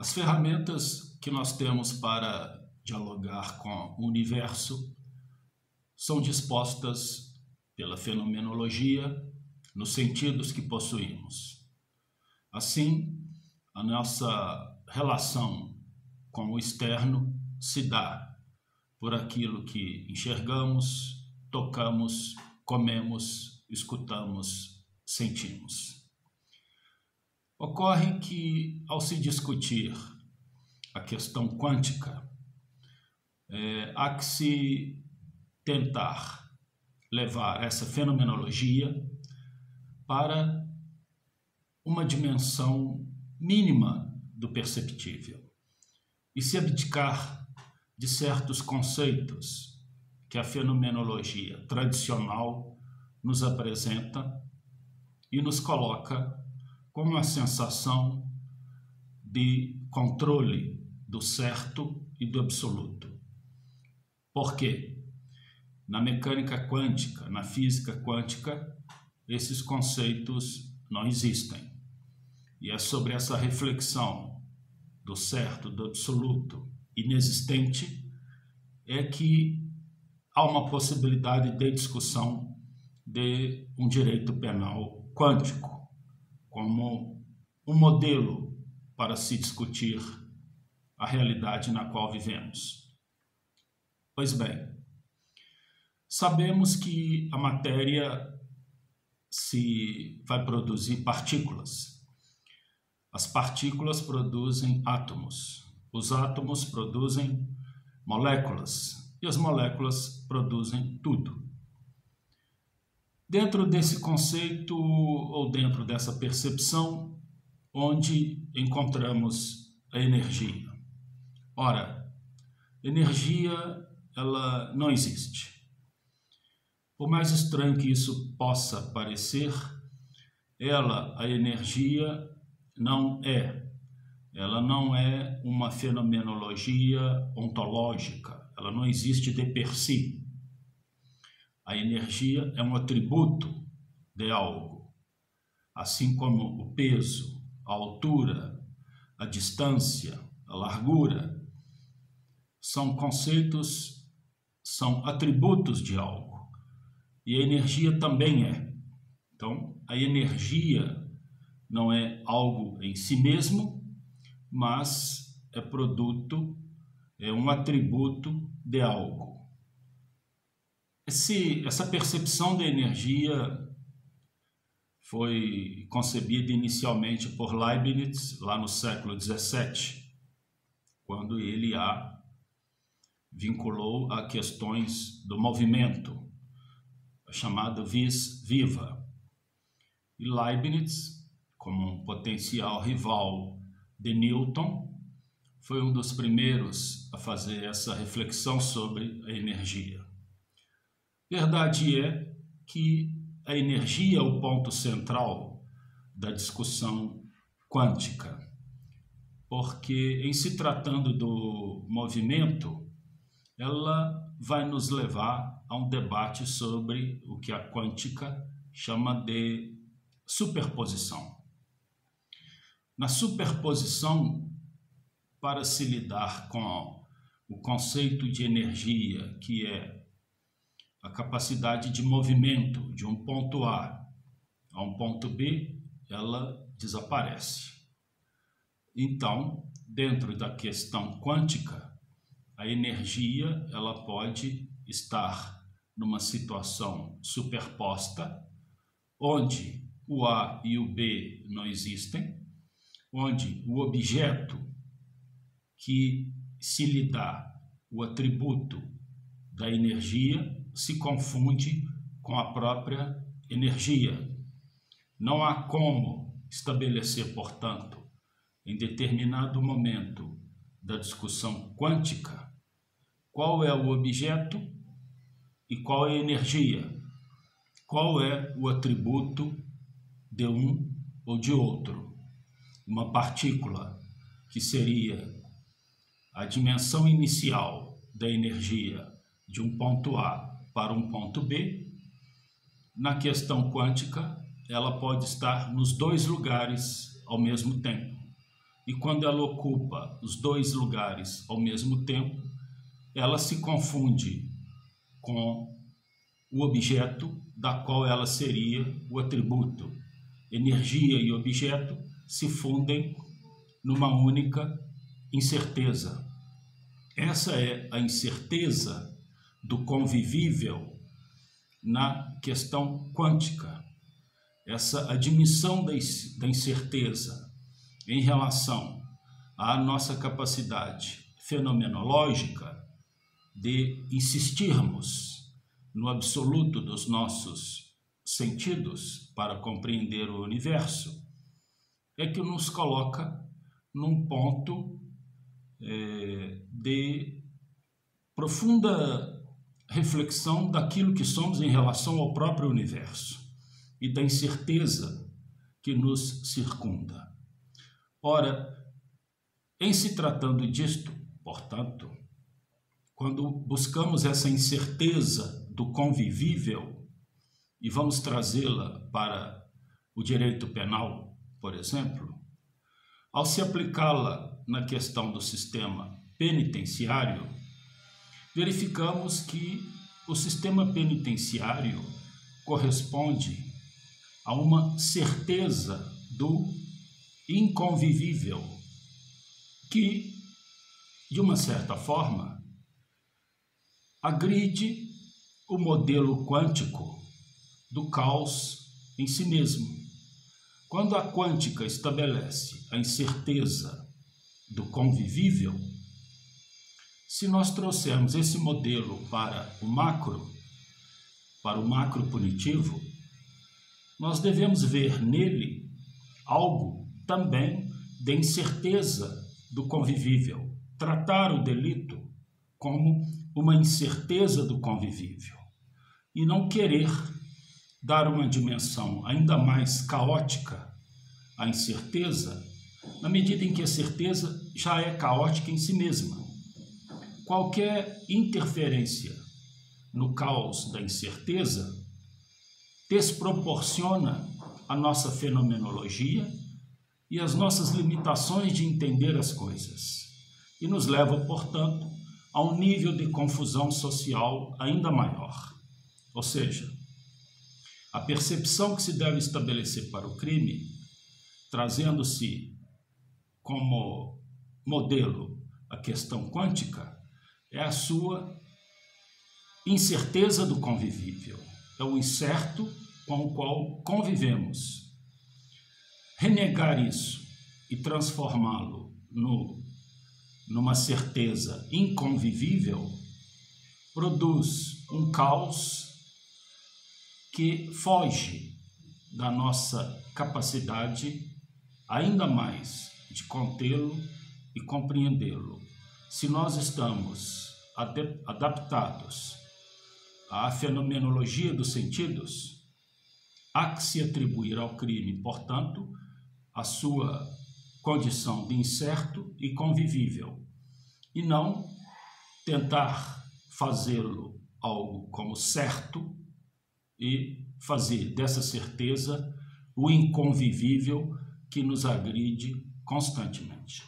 As ferramentas que nós temos para dialogar com o universo são dispostas pela fenomenologia nos sentidos que possuímos. Assim, a nossa relação com o externo se dá por aquilo que enxergamos, tocamos, comemos, escutamos, sentimos. Ocorre que, ao se discutir a questão quântica, há que se tentar levar essa fenomenologia para uma dimensão mínima do perceptível e se abdicar de certos conceitos que a fenomenologia tradicional nos apresenta e nos coloca com uma sensação de controle do certo e do absoluto. Por quê? Na mecânica quântica, na física quântica, esses conceitos não existem. E é sobre essa reflexão do certo, do absoluto, inexistente, é que há uma possibilidade de discussão de um direito penal quântico, como um modelo para se discutir a realidade na qual vivemos. Pois bem, sabemos que a matéria vai produzir partículas. As partículas produzem átomos. Os átomos produzem moléculas. E as moléculas produzem tudo. Dentro desse conceito, ou dentro dessa percepção, onde encontramos a energia. Ora, energia, ela não existe. Por mais estranho que isso possa parecer, a energia, não é. Ela não é uma fenomenologia ontológica. Ela não existe de per si. A energia é um atributo de algo, assim como o peso, a altura, a distância, a largura, são conceitos, são atributos de algo. E a energia também é. Então, a energia não é algo em si mesmo, mas é produto, é um atributo de algo. Essa percepção da energia foi concebida inicialmente por Leibniz, lá no século XVII, quando ele a vinculou a questões do movimento, a chamada vis viva. E Leibniz, como um potencial rival de Newton, foi um dos primeiros a fazer essa reflexão sobre a energia. Verdade é que a energia é o ponto central da discussão quântica, porque em se tratando do movimento, ela vai nos levar a um debate sobre o que a quântica chama de superposição. Na superposição, para se lidar com o conceito de energia, que é a capacidade de movimento de um ponto A a um ponto B, ela desaparece. Então, dentro da questão quântica, a energia ela pode estar numa situação superposta, onde o A e o B não existem, onde o objeto que se lhe dá o atributo da energia se confunde com a própria energia. Não há como estabelecer, portanto, em determinado momento da discussão quântica, qual é o objeto e qual é a energia, qual é o atributo de um ou de outro. Uma partícula que seria a dimensão inicial da energia de um ponto A para um ponto B, na questão quântica, ela pode estar nos dois lugares ao mesmo tempo. e quando ela ocupa os dois lugares ao mesmo tempo, ela se confunde com o objeto da qual ela seria o atributo. Energia e objeto se fundem numa única incerteza. Essa é a incerteza do convivível na questão quântica. Essa admissão da incerteza em relação à nossa capacidade fenomenológica de insistirmos no absoluto dos nossos sentidos para compreender o universo, é que nos coloca num ponto de profunda reflexão daquilo que somos em relação ao próprio universo e da incerteza que nos circunda. Ora, em se tratando disto, portanto, quando buscamos essa incerteza do convivível e vamos trazê-la para o direito penal, por exemplo, ao se aplicá-la na questão do sistema penitenciário, verificamos que o sistema penitenciário corresponde a uma certeza do inconvivível, que, de uma certa forma, agride o modelo quântico do caos em si mesmo. Quando a quântica estabelece a incerteza do convivível, se nós trouxermos esse modelo para o macro punitivo, nós devemos ver nele algo também de incerteza do convivível, tratar o delito como uma incerteza do convivível e não querer dar uma dimensão ainda mais caótica à incerteza, na medida em que a certeza já é caótica em si mesma. Qualquer interferência no caos da incerteza desproporciona a nossa fenomenologia e as nossas limitações de entender as coisas e nos leva, portanto, a um nível de confusão social ainda maior. Ou seja, a percepção que se deve estabelecer para o crime, trazendo-se como modelo a questão quântica, é a sua incerteza do convivível, é o incerto com o qual convivemos. Renegar isso e transformá-lo numa certeza inconvivível produz um caos que foge da nossa capacidade ainda mais de contê-lo e compreendê-lo. Se nós estamos adaptados à fenomenologia dos sentidos, há que se atribuir ao crime, portanto, a sua condição de incerto e convivível, e não tentar fazê-lo algo como certo e fazer dessa certeza o inconvivível que nos agride constantemente.